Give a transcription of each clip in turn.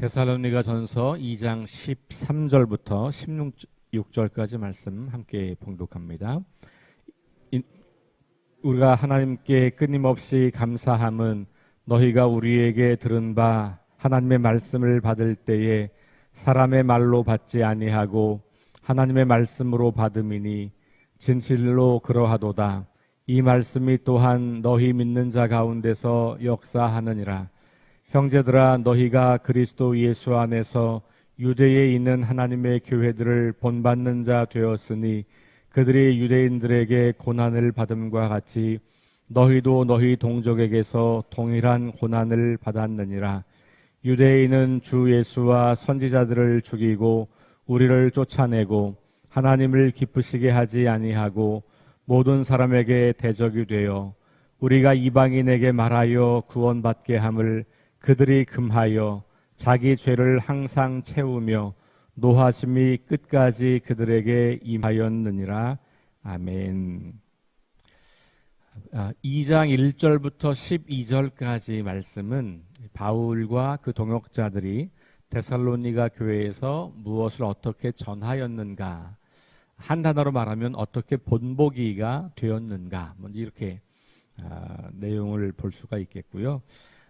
데살로니가 전서 2장 13절부터 16절까지 말씀 함께 봉독합니다. 우리가 하나님께 끊임없이 감사함은 너희가 우리에게 들은 바 하나님의 말씀을 받을 때에 사람의 말로 받지 아니하고 하나님의 말씀으로 받음이니 진실로 그러하도다. 이 말씀이 또한 너희 믿는 자 가운데서 역사하느니라. 형제들아, 너희가 그리스도 예수 안에서 유대에 있는 하나님의 교회들을 본받는 자 되었으니 그들이 유대인들에게 고난을 받음과 같이 너희도 너희 동족에게서 동일한 고난을 받았느니라. 유대인은 주 예수와 선지자들을 죽이고 우리를 쫓아내고 하나님을 기쁘시게 하지 아니하고 모든 사람에게 대적이 되어 우리가 이방인에게 말하여 구원받게 함을 그들이 금하여 자기 죄를 항상 채우며 노하심이 끝까지 그들에게 임하였느니라. 아멘. 2장 1절부터 12절까지 말씀은 바울과 그 동역자들이 데살로니가 교회에서 무엇을 어떻게 전하였는가, 한 단어로 말하면 어떻게 본보기가 되었는가, 이렇게 내용을 볼 수가 있겠고요.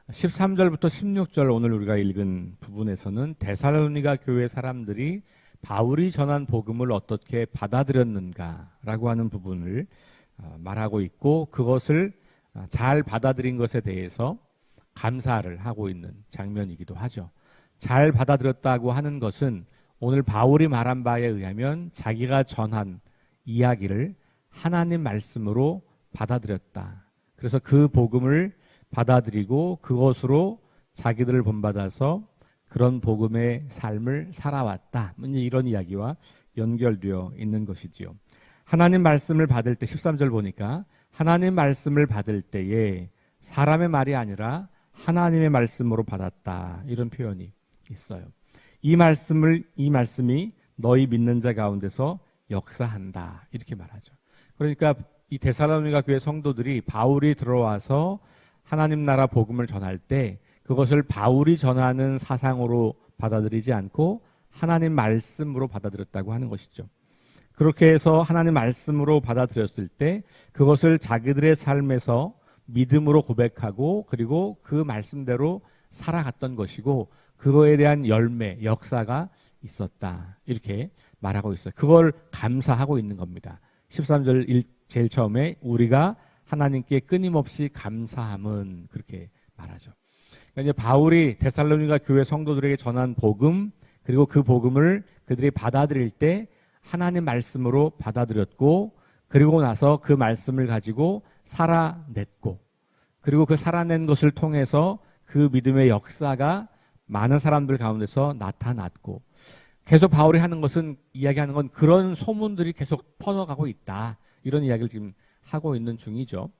13절부터 16절 오늘 우리가 읽은 부분에서는 데살로니가 교회 사람들이 바울이 전한 복음을 어떻게 받아들였는가라고 하는 부분을 말하고 있고, 그것을 잘 받아들인 것에 대해서 감사를 하고 있는 장면이기도 하죠. 잘 받아들였다고 하는 것은 오늘 바울이 말한 바에 의하면 자기가 전한 이야기를 하나님 말씀으로 받아들였다. 그래서 그 복음을 받아들이고 그것으로 자기들을 본받아서 그런 복음의 삶을 살아왔다. 이런 이야기와 연결되어 있는 것이지요. 하나님 말씀을 받을 때 13절 보니까 하나님 말씀을 받을 때에 사람의 말이 아니라 하나님의 말씀으로 받았다. 이런 표현이 있어요. 이 말씀이 너희 믿는 자 가운데서 역사한다. 이렇게 말하죠. 그러니까 이 데살로니가 교회 성도들이 바울이 들어와서 하나님 나라 복음을 전할 때 그것을 바울이 전하는 사상으로 받아들이지 않고 하나님 말씀으로 받아들였다고 하는 것이죠. 그렇게 해서 하나님 말씀으로 받아들였을 때 그것을 자기들의 삶에서 믿음으로 고백하고 그리고 그 말씀대로 살아갔던 것이고 그거에 대한 열매, 역사가 있었다. 이렇게 말하고 있어요. 그걸 감사하고 있는 겁니다. 13절 제일 처음에 우리가 하나님께 끊임없이 감사함은 그렇게 말하죠. 그러니까 이제 바울이 데살로니가 교회 성도들에게 전한 복음, 그리고 그 복음을 그들이 받아들일 때 하나님 말씀으로 받아들였고, 그리고 나서 그 말씀을 가지고 살아냈고, 그리고 그 살아낸 것을 통해서 그 믿음의 역사가 많은 사람들 가운데서 나타났고, 계속 바울이 하는 것은, 이야기하는 건 그런 소문들이 계속 퍼져가고 있다. 이런 이야기를 지금 하고 있는 중이죠.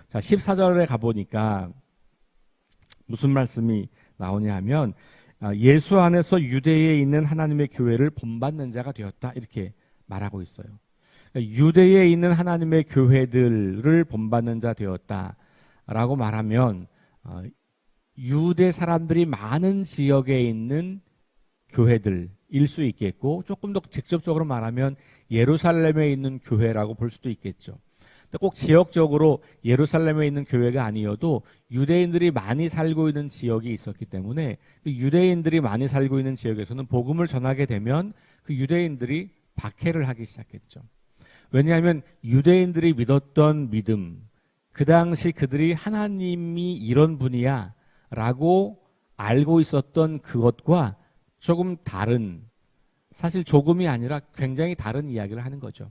자, 14절에 가보니까 무슨 말씀이 나오냐 하면 예수 안에서 유대에 있는 하나님의 교회를 본받는 자가 되었다. 이렇게 말하고 있어요. 유대에 있는 하나님의 교회들을 본받는 자 되었다라고 말하면 유대 사람들이 많은 지역에 있는 교회들일 수 있겠고, 조금 더 직접적으로 말하면 예루살렘에 있는 교회라고 볼 수도 있겠죠. 꼭 지역적으로 예루살렘에 있는 교회가 아니어도 유대인들이 많이 살고 있는 지역이 있었기 때문에 유대인들이 많이 살고 있는 지역에서는 복음을 전하게 되면 그 유대인들이 박해를 하기 시작했죠. 왜냐하면 유대인들이 믿었던 믿음, 그 당시 그들이 하나님이 이런 분이야 라고 알고 있었던 그것과 조금 다른, 사실 조금이 아니라 굉장히 다른 이야기를 하는 거죠.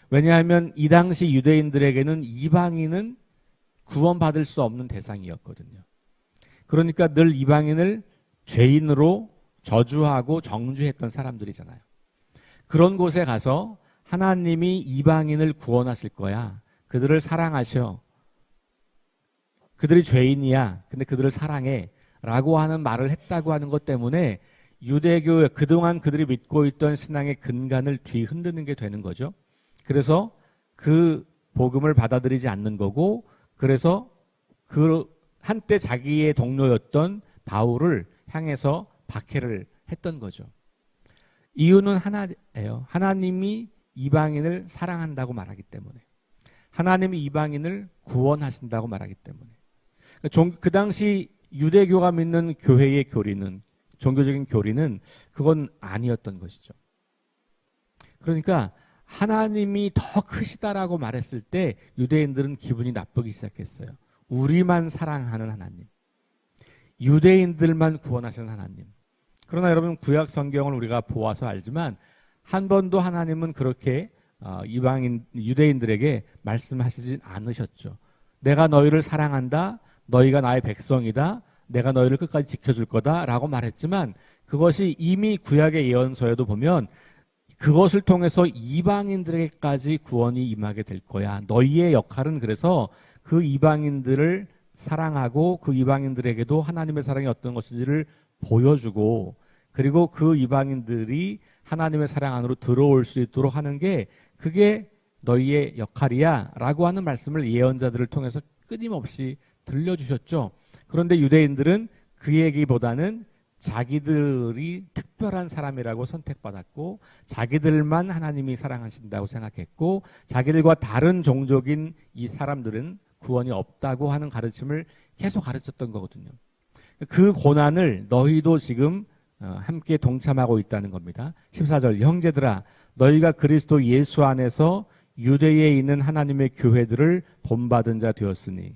왜냐하면 이 당시 유대인들에게는 이방인은 구원받을 수 없는 대상이었거든요. 그러니까 늘 이방인을 죄인으로 저주하고 정죄했던 사람들이잖아요. 그런 곳에 가서 하나님이 이방인을 구원하실 거야. 그들을 사랑하셔. 그들이 죄인이야. 근데 그들을 사랑해. 라고 하는 말을 했다고 하는 것 때문에 유대교, 그동안 그들이 믿고 있던 신앙의 근간을 뒤흔드는 게 되는 거죠. 그래서 그 복음을 받아들이지 않는 거고, 그래서 그 한때 자기의 동료였던 바울을 향해서 박해를 했던 거죠. 이유는 하나예요. 하나님이 이방인을 사랑한다고 말하기 때문에, 하나님이 이방인을 구원하신다고 말하기 때문에. 그 당시 유대교가 믿는 교회의 교리는, 종교적인 교리는 그건 아니었던 것이죠. 그러니까 하나님이 더 크시다라고 말했을 때 유대인들은 기분이 나쁘기 시작했어요. 우리만 사랑하는 하나님, 유대인들만 구원하시는 하나님. 그러나 여러분, 구약 성경을 우리가 보아서 알지만 한 번도 하나님은 그렇게 이방인 유대인들에게 말씀하시진 않으셨죠. 내가 너희를 사랑한다, 너희가 나의 백성이다, 내가 너희를 끝까지 지켜줄 거다라고 말했지만, 그것이 이미 구약의 예언서에도 보면 그것을 통해서 이방인들에게까지 구원이 임하게 될 거야. 너희의 역할은 그래서 그 이방인들을 사랑하고 그 이방인들에게도 하나님의 사랑이 어떤 것인지를 보여주고, 그리고 그 이방인들이 하나님의 사랑 안으로 들어올 수 있도록 하는 게, 그게 너희의 역할이야 라고 하는 말씀을 예언자들을 통해서 끊임없이 들려주셨죠. 그런데 유대인들은 그 얘기보다는 자기들이 특별한 사람이라고 선택받았고, 자기들만 하나님이 사랑하신다고 생각했고, 자기들과 다른 종족인 이 사람들은 구원이 없다고 하는 가르침을 계속 가르쳤던 거거든요. 그 고난을 너희도 지금 함께 동참하고 있다는 겁니다. 14절, 형제들아 너희가 그리스도 예수 안에서 유대에 있는 하나님의 교회들을 본받은 자 되었으니.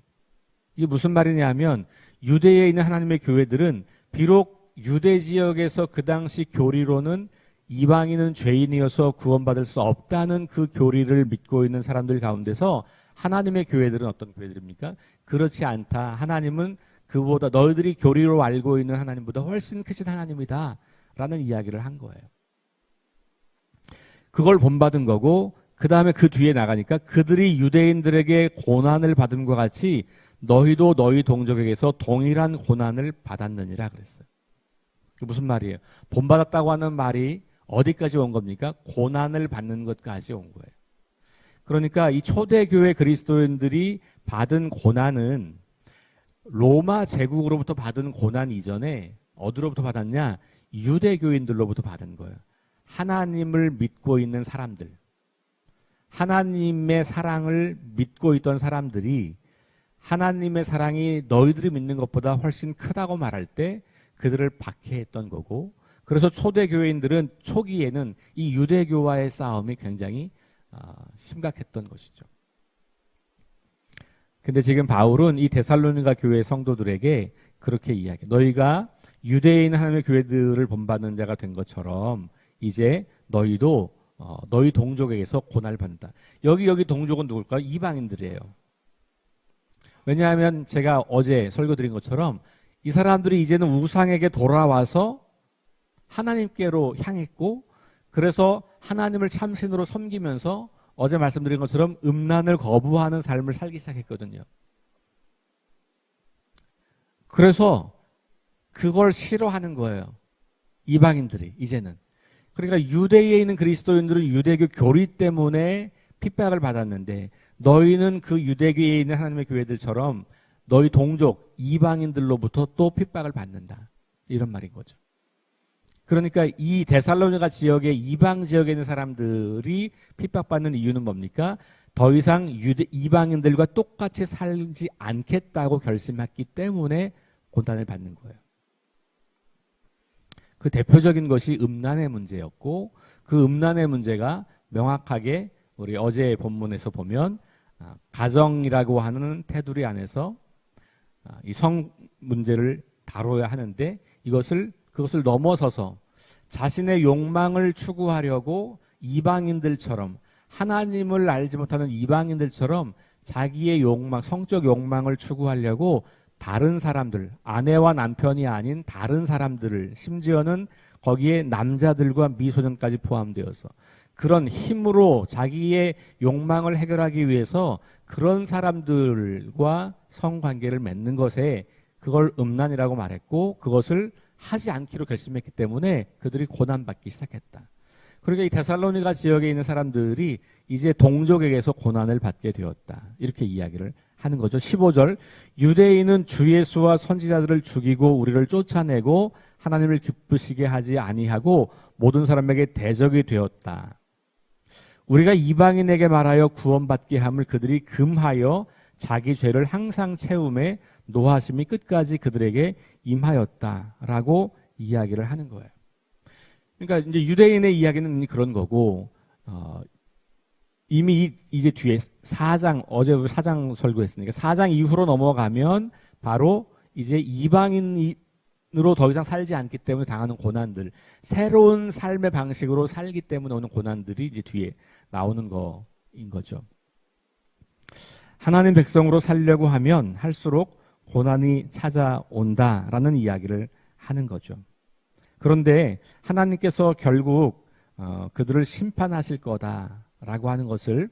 이게 무슨 말이냐면, 유대에 있는 하나님의 교회들은 비록 유대 지역에서 그 당시 교리로는 이방인은 죄인이어서 구원받을 수 없다는 그 교리를 믿고 있는 사람들 가운데서 하나님의 교회들은 어떤 교회들입니까? 그렇지 않다. 하나님은 그보다, 너희들이 교리로 알고 있는 하나님보다 훨씬 크신 하나님이다 라는 이야기를 한 거예요. 그걸 본받은 거고, 그 다음에 그 뒤에 나가니까 그들이 유대인들에게 고난을 받음과 같이 너희도 너희 동족에게서 동일한 고난을 받았느니라 그랬어요. 무슨 말이에요? 본받았다고 하는 말이 어디까지 온 겁니까? 고난을 받는 것까지 온 거예요. 그러니까 이 초대교회 그리스도인들이 받은 고난은 로마 제국으로부터 받은 고난 이전에 어디로부터 받았냐? 유대교인들로부터 받은 거예요. 하나님을 믿고 있는 사람들, 하나님의 사랑을 믿고 있던 사람들이 하나님의 사랑이 너희들이 믿는 것보다 훨씬 크다고 말할 때 그들을 박해했던 거고, 그래서 초대교인들은 초기에는 이 유대교와의 싸움이 굉장히 심각했던 것이죠. 근데 지금 바울은 이 데살로니가 교회 성도들에게 그렇게 이야기해요. 너희가 유대인 하나님의 교회들을 본받는 자가 된 것처럼 이제 너희도 너희 동족에게서 고난을 받는다. 여기 동족은 누굴까요? 이방인들이에요. 왜냐하면 제가 어제 설교드린 것처럼 이 사람들이 이제는 우상에게 돌아와서 하나님께로 향했고, 그래서 하나님을 참신으로 섬기면서 어제 말씀드린 것처럼 음란을 거부하는 삶을 살기 시작했거든요. 그래서 그걸 싫어하는 거예요. 이방인들이 이제는. 그러니까 유대에 있는 그리스도인들은 유대교 교리 때문에 핍박을 받았는데, 너희는 그 유대교에 있는 하나님의 교회들처럼 너희 동족 이방인들로부터 또 핍박을 받는다. 이런 말인 거죠. 그러니까 이 데살로니가 지역의 이방 지역에 있는 사람들이 핍박받는 이유는 뭡니까? 더 이상 이방인들과 똑같이 살지 않겠다고 결심했기 때문에 고난을 받는 거예요. 그 대표적인 것이 음란의 문제였고, 그 음란의 문제가 명확하게 우리 어제 본문에서 보면 가정이라고 하는 테두리 안에서 이 성 문제를 다뤄야 하는데, 그것을 넘어서서 자신의 욕망을 추구하려고 이방인들처럼, 하나님을 알지 못하는 이방인들처럼 자기의 욕망, 성적 욕망을 추구하려고 다른 사람들, 아내와 남편이 아닌 다른 사람들을, 심지어는 거기에 남자들과 미소년까지 포함되어서 그런 힘으로 자기의 욕망을 해결하기 위해서 그런 사람들과 성관계를 맺는 것에 그걸 음란이라고 말했고, 그것을 하지 않기로 결심했기 때문에 그들이 고난받기 시작했다. 그러니까 이 데살로니가 지역에 있는 사람들이 이제 동족에게서 고난을 받게 되었다. 이렇게 이야기를 하는 거죠. 15절, 유대인은 주 예수와 선지자들을 죽이고 우리를 쫓아내고 하나님을 기쁘시게 하지 아니하고 모든 사람에게 대적이 되었다. 우리가 이방인에게 말하여 구원받게 함을 그들이 금하여 자기 죄를 항상 채움에 노하심이 끝까지 그들에게 임하였다라고 이야기를 하는 거예요. 그러니까 이제 유대인의 이야기는 그런 거고, 이미 이제 뒤에 4장, 어제 우리 4장 설교했으니까 4장 이후로 넘어가면 바로 이제 이방인으로 더 이상 살지 않기 때문에 당하는 고난들, 새로운 삶의 방식으로 살기 때문에 오는 고난들이 이제 뒤에 나오는 거인 거죠. 하나님 백성으로 살려고 하면 할수록 고난이 찾아온다라는 이야기를 하는 거죠. 그런데 하나님께서 결국 그들을 심판하실 거다라고 하는 것을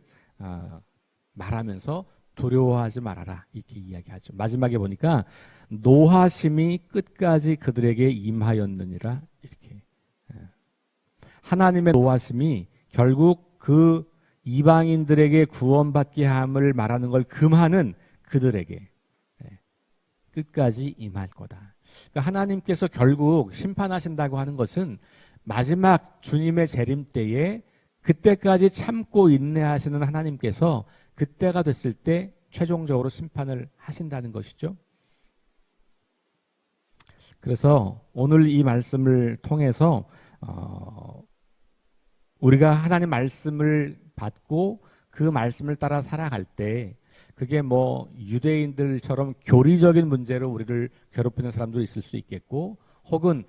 말하면서 두려워하지 말아라 이렇게 이야기하죠. 마지막에 보니까 노하심이 끝까지 그들에게 임하였느니라 이렇게. 하나님의 노하심이 결국 그 이방인들에게 구원받게 함을 말하는 걸 금하는 그들에게 끝까지 임할 거다. 그러니까 하나님께서 결국 심판하신다고 하는 것은 마지막 주님의 재림 때에 그때까지 참고 인내하시는 하나님께서 그때가 됐을 때 최종적으로 심판을 하신다는 것이죠. 그래서 오늘 이 말씀을 통해서 우리가 하나님 말씀을 받고 그 말씀을 따라 살아갈 때 그게 뭐 유대인들처럼 교리적인 문제로 우리를 괴롭히는 사람도 있을 수 있겠고, 혹은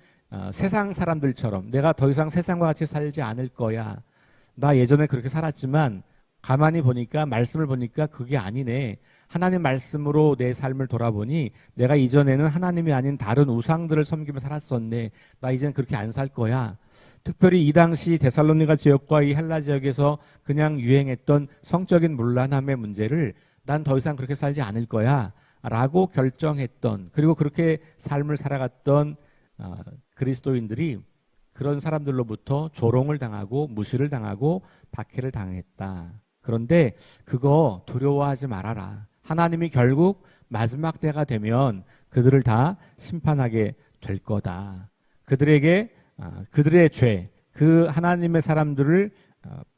세상 사람들처럼 내가 더 이상 세상과 같이 살지 않을 거야, 나 예전에 그렇게 살았지만 가만히 보니까 말씀을 보니까 그게 아니네, 하나님 말씀으로 내 삶을 돌아보니 내가 이전에는 하나님이 아닌 다른 우상들을 섬기며 살았었네, 나 이제는 그렇게 안 살 거야. 특별히 이 당시 데살로니가 지역과 이 헬라 지역에서 그냥 유행했던 성적인 문란함의 문제를 난 더 이상 그렇게 살지 않을 거야 라고 결정했던, 그리고 그렇게 삶을 살아갔던 그리스도인들이 그런 사람들로부터 조롱을 당하고 무시를 당하고 박해를 당했다. 그런데 그거 두려워하지 말아라. 하나님이 결국 마지막 때가 되면 그들을 다 심판하게 될 거다. 그들에게 그들의 죄, 그 하나님의 사람들을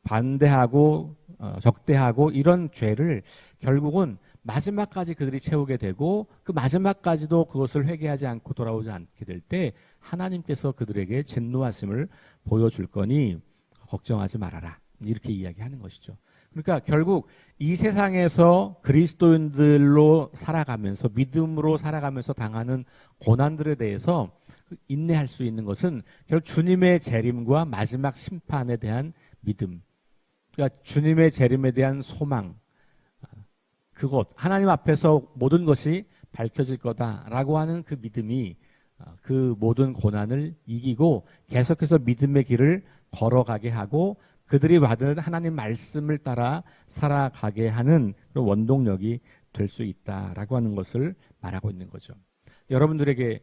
반대하고 적대하고 이런 죄를 결국은 마지막까지 그들이 채우게 되고, 그 마지막까지도 그것을 회개하지 않고 돌아오지 않게 될 때 하나님께서 그들에게 진노하심을 보여줄 거니 걱정하지 말아라, 이렇게 이야기하는 것이죠. 그러니까 결국 이 세상에서 그리스도인들로 살아가면서 믿음으로 살아가면서 당하는 고난들에 대해서 인내할 수 있는 것은 결국 주님의 재림과 마지막 심판에 대한 믿음, 그러니까 주님의 재림에 대한 소망, 그것, 하나님 앞에서 모든 것이 밝혀질 거다라고 하는 그 믿음이 그 모든 고난을 이기고 계속해서 믿음의 길을 걸어가게 하고 그들이 받은 하나님 말씀을 따라 살아가게 하는 그런 원동력이 될 수 있다라고 하는 것을 말하고 있는 거죠. 여러분들에게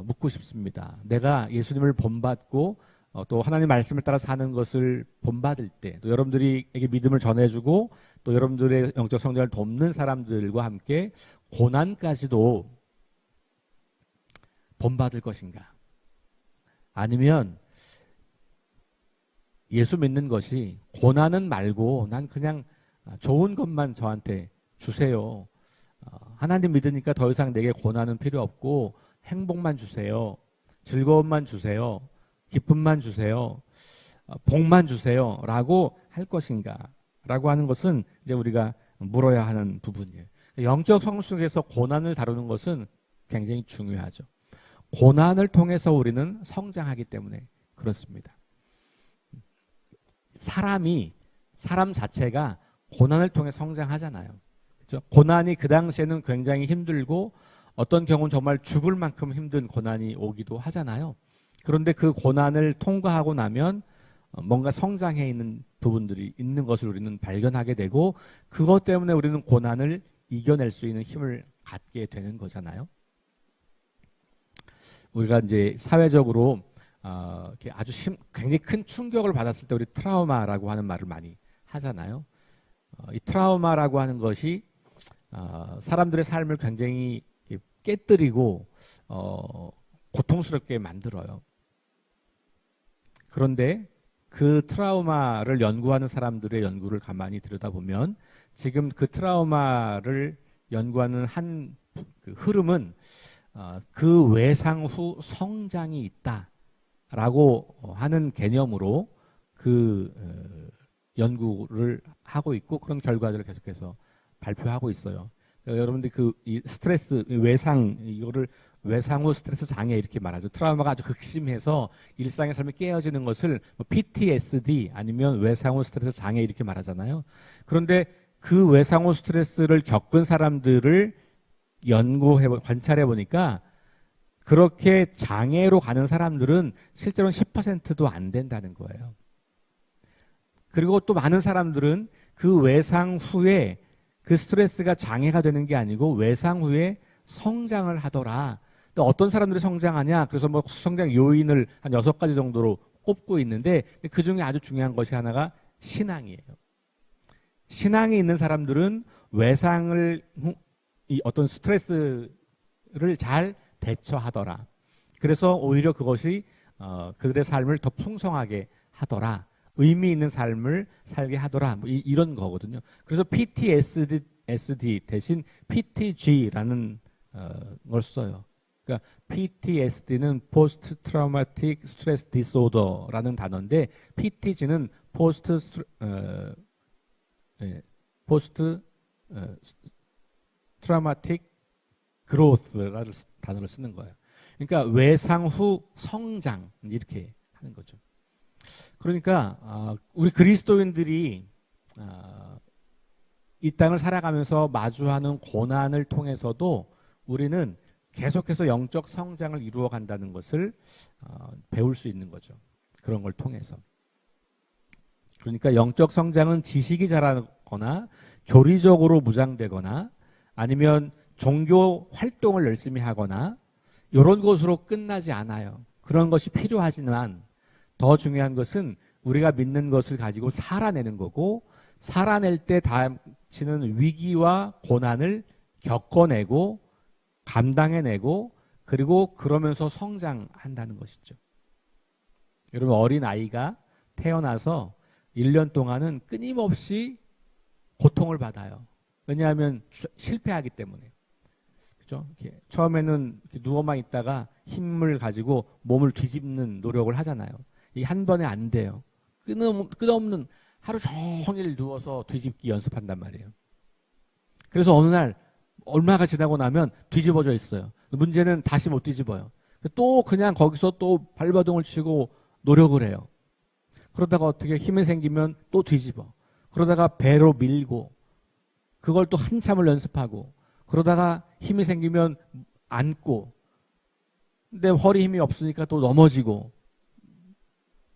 묻고 싶습니다. 내가 예수님을 본받고 또 하나님 말씀을 따라 사는 것을 본받을 때, 또 여러분들에게 믿음을 전해주고 또 여러분들의 영적 성장을 돕는 사람들과 함께 고난까지도 본받을 것인가? 아니면 예수 믿는 것이 고난은 말고 난 그냥 좋은 것만 저한테 주세요, 하나님 믿으니까 더 이상 내게 고난은 필요 없고 행복만 주세요, 즐거움만 주세요, 기쁨만 주세요, 복만 주세요 라고 할 것인가 라고 하는 것은 이제 우리가 물어야 하는 부분이에요. 영적 성숙에서 고난을 다루는 것은 굉장히 중요하죠. 고난을 통해서 우리는 성장하기 때문에 그렇습니다. 사람 자체가 고난을 통해 성장하잖아요. 그렇죠? 고난이 그 당시에는 굉장히 힘들고 어떤 경우는 정말 죽을 만큼 힘든 고난이 오기도 하잖아요. 그런데 그 고난을 통과하고 나면 뭔가 성장해 있는 부분들이 있는 것을 우리는 발견하게 되고, 그것 때문에 우리는 고난을 이겨낼 수 있는 힘을 갖게 되는 거잖아요. 우리가 이제 사회적으로 이렇게 아주 굉장히 큰 충격을 받았을 때 우리 트라우마라고 하는 말을 많이 하잖아요. 이 트라우마라고 하는 것이 사람들의 삶을 굉장히 깨뜨리고 고통스럽게 만들어요. 그런데 그 트라우마를 연구하는 사람들의 연구를 가만히 들여다보면 지금 그 트라우마를 연구하는 그 흐름은 그 외상 후 성장이 있다라고 하는 개념으로 그 연구를 하고 있고 그런 결과들을 계속해서 발표하고 있어요. 여러분들 이 스트레스 외상 이거를 외상 후 스트레스 장애 이렇게 말하죠. 트라우마가 아주 극심해서 일상의 삶이 깨어지는 것을 PTSD 아니면 외상 후 스트레스 장애 이렇게 말하잖아요. 그런데 그 외상 후 스트레스를 겪은 사람들을 관찰해 보니까 그렇게 장애로 가는 사람들은 실제로는 10%도 안 된다는 거예요. 그리고 또 많은 사람들은 그 외상 후에 그 스트레스가 장애가 되는 게 아니고 외상 후에 성장을 하더라. 또 어떤 사람들이 성장하냐? 그래서 뭐 성장 요인을 한 6가지 정도로 꼽고 있는데 그 중에 아주 중요한 것이 하나가 신앙이에요. 신앙이 있는 사람들은 외상을 이 어떤 스트레스를 잘 대처하더라. 그래서 오히려 그것이 그들의 삶을 더 풍성하게 하더라. 의미 있는 삶을 살게 하더라. 뭐 이런 거거든요. 그래서 PTSD 대신 PTG라는 걸 써요. 그러니까 PTSD는 Post Traumatic Stress Disorder라는 단어인데 PTG는 Post Traumatic Growth라는 단어를 쓰는 거예요. 그러니까 외상 후 성장 이렇게 하는 거죠. 그러니까 우리 그리스도인들이 이 땅을 살아가면서 마주하는 고난을 통해서도 우리는 계속해서 영적 성장을 이루어 간다는 것을 배울 수 있는 거죠. 그런 걸 통해서. 그러니까 영적 성장은 지식이 자라거나 교리적으로 무장되거나 아니면 종교 활동을 열심히 하거나 이런 것으로 끝나지 않아요. 그런 것이 필요하지만 더 중요한 것은 우리가 믿는 것을 가지고 살아내는 거고 살아낼 때 닥치는 위기와 고난을 겪어내고 감당해내고 그리고 그러면서 성장한다는 것이죠. 여러분 어린아이가 태어나서 1년 동안은 끊임없이 고통을 받아요. 왜냐하면 실패하기 때문에. 그렇죠? 처음에는 이렇게 누워만 있다가 힘을 가지고 몸을 뒤집는 노력을 하잖아요. 이 한 번에 안 돼요. 끝없는 하루 종일 누워서 뒤집기 연습한단 말이에요. 그래서 어느 날 얼마가 지나고 나면 뒤집어져 있어요. 문제는 다시 못 뒤집어요. 또 그냥 거기서 또 발버둥을 치고 노력을 해요. 그러다가 어떻게 힘이 생기면 또 뒤집어. 그러다가 배로 밀고 그걸 또 한참을 연습하고 그러다가 힘이 생기면 앉고 근데 허리 힘이 없으니까 또 넘어지고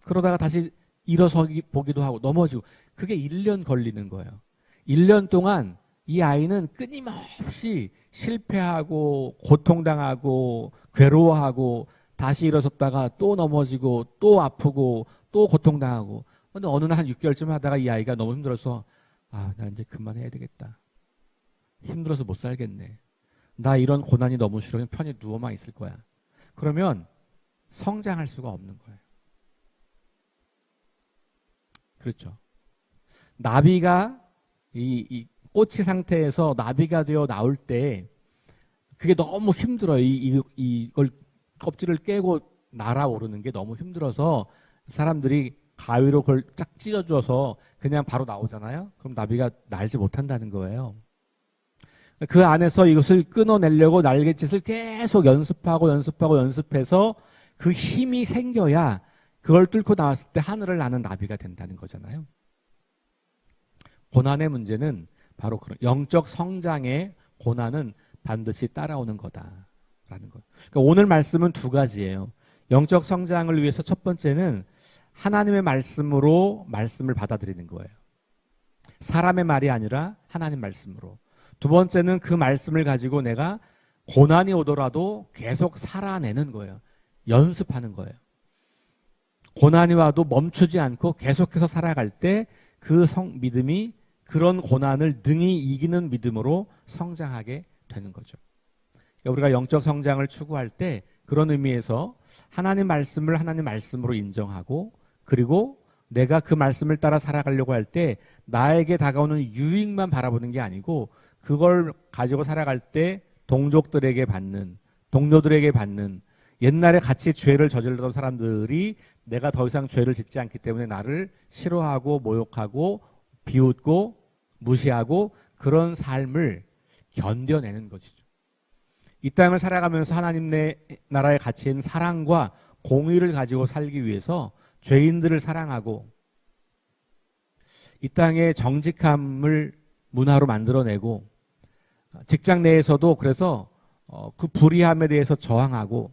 그러다가 다시 일어서 보기도 하고 넘어지고 그게 1년 걸리는 거예요. 1년 동안 이 아이는 끊임없이 실패하고 고통당하고 괴로워하고 다시 일어섰다가 또 넘어지고 또 아프고 또 고통당하고 근데 어느 날 한 6개월쯤 하다가 이 아이가 너무 힘들어서 나 이제 그만해야 되겠다. 힘들어서 못 살겠네. 나 이런 고난이 너무 싫어. 그냥 편히 누워만 있을 거야. 그러면 성장할 수가 없는 거예요. 그렇죠. 나비가 이 꼬치 상태에서 나비가 되어 나올 때 그게 너무 힘들어요. 이걸 껍질을 깨고 날아오르는 게 너무 힘들어서 사람들이 가위로 그걸 쫙 찢어줘서 그냥 바로 나오잖아요. 그럼 나비가 날지 못한다는 거예요. 그 안에서 이것을 끊어내려고 날갯짓을 계속 연습해서 그 힘이 생겨야 그걸 뚫고 나왔을 때 하늘을 나는 나비가 된다는 거잖아요. 고난의 문제는 바로 그런 영적 성장의 고난은 반드시 따라오는 거다라는 거. 그러니까 오늘 말씀은 2가지예요. 영적 성장을 위해서 첫 번째는 하나님의 말씀으로 말씀을 받아들이는 거예요. 사람의 말이 아니라 하나님 말씀으로. 2번째는 그 말씀을 가지고 내가 고난이 오더라도 계속 살아내는 거예요. 연습하는 거예요. 고난이 와도 멈추지 않고 계속해서 살아갈 때 그 믿음이 그런 고난을 능히 이기는 믿음으로 성장하게 되는 거죠. 그러니까 우리가 영적 성장을 추구할 때 그런 의미에서 하나님 말씀을 하나님 말씀으로 인정하고, 그리고 내가 그 말씀을 따라 살아가려고 할 때 나에게 다가오는 유익만 바라보는 게 아니고, 그걸 가지고 살아갈 때 동족들에게 받는, 동료들에게 받는, 옛날에 같이 죄를 저질렀던 사람들이 내가 더 이상 죄를 짓지 않기 때문에 나를 싫어하고 모욕하고 비웃고 무시하고 그런 삶을 견뎌내는 것이죠. 이 땅을 살아가면서 하나님 나라의 가치인 사랑과 공의를 가지고 살기 위해서 죄인들을 사랑하고 이 땅의 정직함을 문화로 만들어내고, 직장 내에서도 그래서 그 불의함에 대해서 저항하고,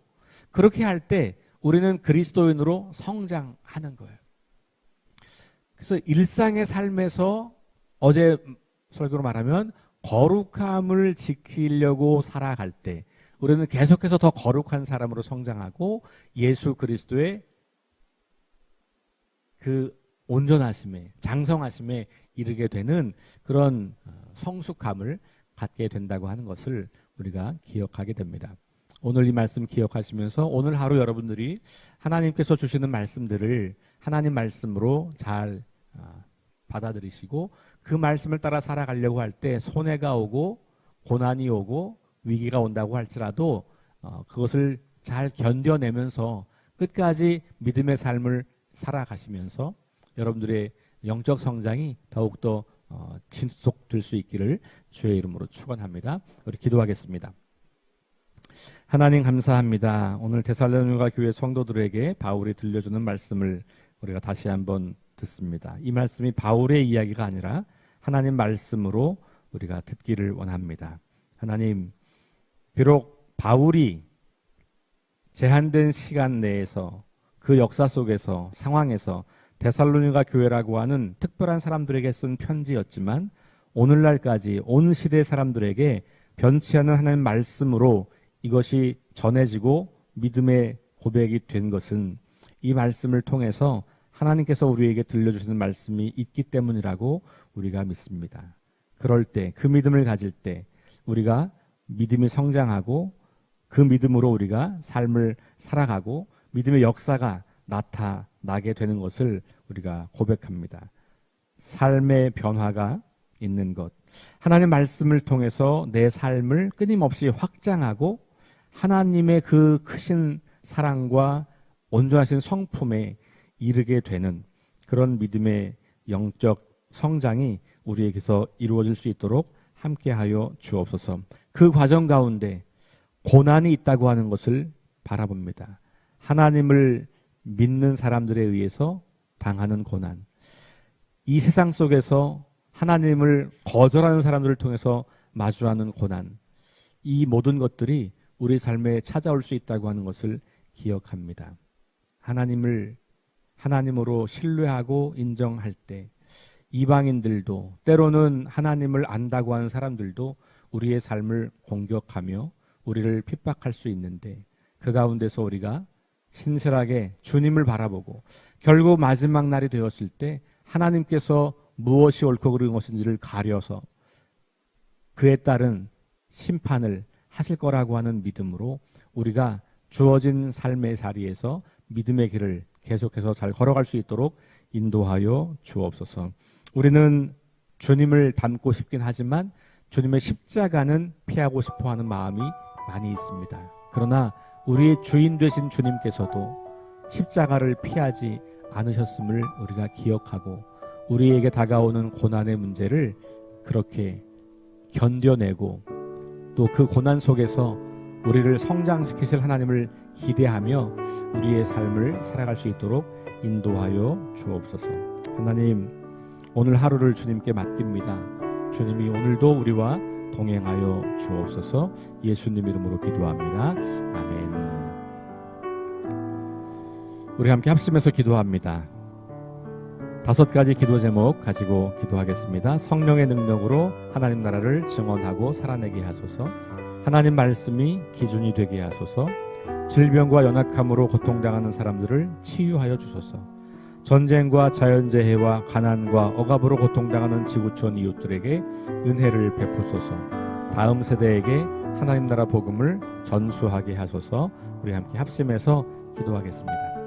그렇게 할 때 우리는 그리스도인으로 성장하는 거예요. 그래서 일상의 삶에서 어제 설교로 말하면 거룩함을 지키려고 살아갈 때 우리는 계속해서 더 거룩한 사람으로 성장하고 예수 그리스도의 그 온전하심에, 장성하심에 이르게 되는 그런 성숙함을 갖게 된다고 하는 것을 우리가 기억하게 됩니다. 오늘 이 말씀 기억하시면서 오늘 하루 여러분들이 하나님께서 주시는 말씀들을 하나님 말씀으로 잘 받아들이시고 그 말씀을 따라 살아가려고 할 때 손해가 오고 고난이 오고 위기가 온다고 할지라도 그것을 잘 견뎌내면서 끝까지 믿음의 삶을 살아가시면서 여러분들의 영적 성장이 더욱더 지속될 수 있기를 주의 이름으로 축원합니다. 우리 기도하겠습니다. 하나님 감사합니다. 오늘 데살로니가 교회 성도들에게 바울이 들려주는 말씀을 우리가 다시 한번 듣습니다. 이 말씀이 바울의 이야기가 아니라 하나님 말씀으로 우리가 듣기를 원합니다. 하나님, 비록 바울이 제한된 시간 내에서 그 역사 속에서 상황에서 데살로니가 교회라고 하는 특별한 사람들에게 쓴 편지였지만 오늘날까지 온 시대 사람들에게 변치 않은 하나님 말씀으로 이것이 전해지고 믿음의 고백이 된 것은 이 말씀을 통해서 하나님께서 우리에게 들려주시는 말씀이 있기 때문이라고 우리가 믿습니다. 그럴 때, 그 믿음을 가질 때 우리가 믿음이 성장하고 그 믿음으로 우리가 삶을 살아가고 믿음의 역사가 나타나게 되는 것을 우리가 고백합니다. 삶의 변화가 있는 것, 하나님의 말씀을 통해서 내 삶을 끊임없이 확장하고 하나님의 그 크신 사랑과 온전하신 성품에 이르게 되는 그런 믿음의 영적 성장이 우리에게서 이루어질 수 있도록 함께하여 주옵소서. 그 과정 가운데 고난이 있다고 하는 것을 바라봅니다. 하나님을 믿는 사람들에 의해서 당하는 고난, 이 세상 속에서 하나님을 거절하는 사람들을 통해서 마주하는 고난, 이 모든 것들이 우리 삶에 찾아올 수 있다고 하는 것을 기억합니다. 하나님을 하나님으로 신뢰하고 인정할 때 이방인들도, 때로는 하나님을 안다고 하는 사람들도 우리의 삶을 공격하며 우리를 핍박할 수 있는데, 그 가운데서 우리가 신실하게 주님을 바라보고 결국 마지막 날이 되었을 때 하나님께서 무엇이 옳고 그른 것인지를 가려서 그에 따른 심판을 하실 거라고 하는 믿음으로 우리가 주어진 삶의 자리에서 믿음의 길을 계속해서 잘 걸어갈 수 있도록 인도하여 주옵소서. 우리는 주님을 닮고 싶긴 하지만 주님의 십자가는 피하고 싶어하는 마음이 많이 있습니다. 그러나 우리의 주인 되신 주님께서도 십자가를 피하지 않으셨음을 우리가 기억하고 우리에게 다가오는 고난의 문제를 그렇게 견뎌내고 또 그 고난 속에서 우리를 성장시키실 하나님을 기대하며 우리의 삶을 살아갈 수 있도록 인도하여 주옵소서. 하나님, 오늘 하루를 주님께 맡깁니다. 주님이 오늘도 우리와 동행하여 주옵소서. 예수님 이름으로 기도합니다. 아멘. 우리 함께 합심해서 기도합니다. 5가지 기도 제목 가지고 기도하겠습니다. 성령의 능력으로 하나님 나라를 증언하고 살아내게 하소서. 하나님 말씀이 기준이 되게 하소서. 질병과 연약함으로 고통당하는 사람들을 치유하여 주소서. 전쟁과 자연재해와 가난과 억압으로 고통당하는 지구촌 이웃들에게 은혜를 베푸소서. 다음 세대에게 하나님 나라 복음을 전수하게 하소서. 우리 함께 합심해서 기도하겠습니다.